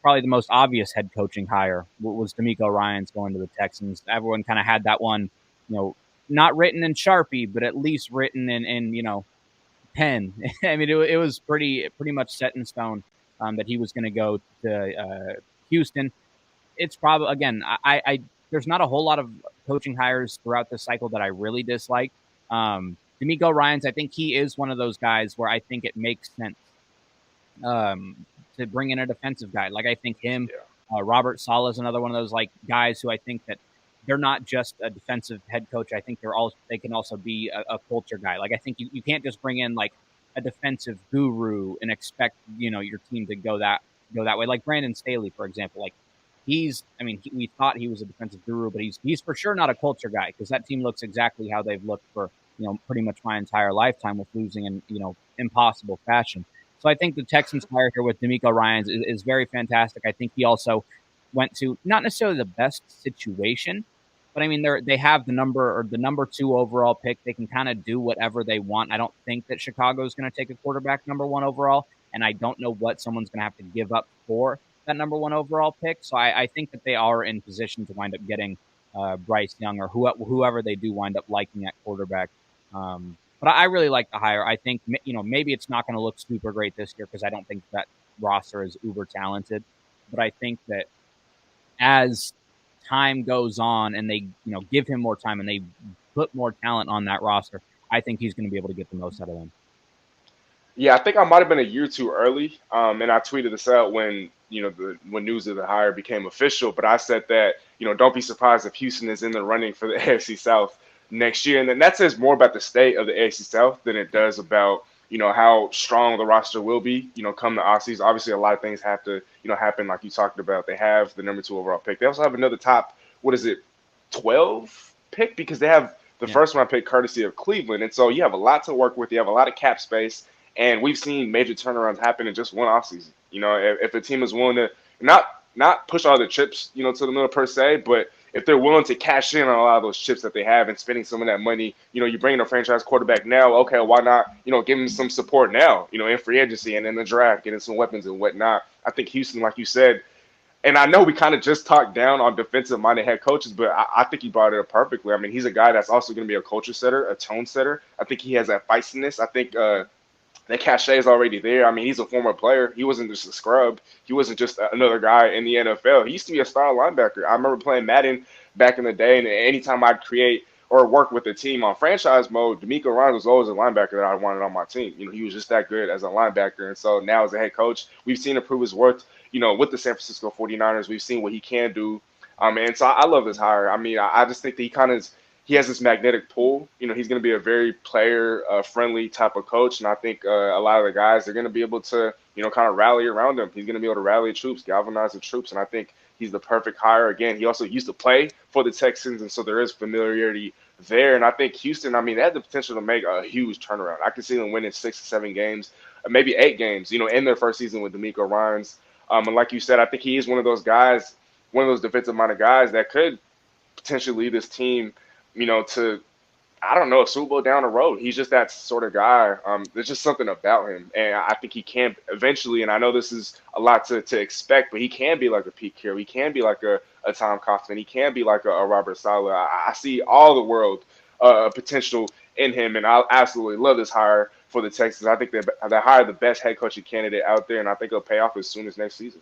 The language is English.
probably the most obvious head coaching hire was DeMeco Ryans going to the Texans. Everyone kind of had that one, you know, not written in Sharpie, but at least written in pen. I mean, it was pretty much set in stone that he was going to go to Houston. It's probably again, I there's not a whole lot of coaching hires throughout this cycle that I really dislike. DeMeco Ryans, I think he is one of those guys where I think it makes sense to bring in a defensive guy. Like I think him, Yeah. Robert Saleh is another one of those like guys who I think that they're not just a defensive head coach. I think they can also be a culture guy. Like I think you can't just bring in like a defensive guru and expect your team to go that way. Like Brandon Staley, for example, like we thought he was a defensive guru, but he's for sure not a culture guy because that team looks exactly how they've looked for pretty much my entire lifetime with losing in impossible fashion. So I think the Texans hire here with DeMeco Ryans is very fantastic. I think he also went to not necessarily the best situation, but I mean they have the number two overall pick. They can kind of do whatever they want. I don't think that Chicago is going to take a quarterback number one overall, and I don't know what someone's going to have to give up for that number one overall pick. So I think that they are in position to wind up getting Bryce Young or whoever they do wind up liking at quarterback. But I really like the hire. I think maybe it's not going to look super great this year because I don't think that roster is uber talented. But I think that as time goes on and they give him more time and they put more talent on that roster, I think he's going to be able to get the most out of them. Yeah, I think I might have been a year too early. And I tweeted this out when when news of the hire became official. But I said that don't be surprised if Houston is in the running for the AFC South next year. And then that says more about the state of the AFC South than it does about how strong the roster will be. Come the offseason. Obviously, a lot of things have to happen like you talked about. They have the number two overall pick. They also have another top, what is it, 12 pick, because they have the Yeah. first round pick courtesy of Cleveland. And so you have a lot to work with. You have a lot of cap space, and we've seen major turnarounds happen in just one offseason. If a team is willing to not push all the chips, to the middle per se, but if they're willing to cash in on a lot of those chips that they have and spending some of that money, you bring in a franchise quarterback now. Okay, why not, give him some support now, in free agency and in the draft, getting some weapons and whatnot. I think Houston, like you said, and I know we kind of just talked down on defensive-minded head coaches, but I think he brought it up perfectly. I mean, he's a guy that's also going to be a culture setter, a tone setter. I think he has that feistiness. I think that cachet is already there. I mean, he's a former player. He wasn't just a scrub. He wasn't just another guy in the NFL. He used to be a star linebacker. I remember playing Madden back in the day, and anytime I'd create or work with a team on franchise mode, DeMeco Ryans was always a linebacker that I wanted on my team. He was just that good as a linebacker. And so now as a head coach, we've seen him prove his worth, with the San Francisco 49ers. We've seen what he can do. And so I love this hire. I mean, I just think that he has this magnetic pull. He's going to be a very player friendly type of coach, and I think a lot of the guys are going to be able to kind of rally around him. He's going to be able to rally troops, galvanize the troops, and I think he's the perfect hire. Again, he also used to play for the Texans, and so there is familiarity there. And I think Houston, I mean, they had the potential to make a huge turnaround. I could see them winning 6 or 7 games, maybe 8 games, in their first season with DeMeco Ryans. And like you said, I think he is one of those guys, one of those defensive-minded guys that could potentially lead this team to, I don't know, a Super Bowl down the road. He's just that sort of guy. There's just something about him, and I think he can eventually. And I know this is a lot to expect, but he can be like a Pete Carroll. He can be like a Tom Coughlin. He can be like a Robert Saleh. I see all the world potential in him, and I absolutely love this hire for the Texans. I think they hired the best head coaching candidate out there, and I think it'll pay off as soon as next season.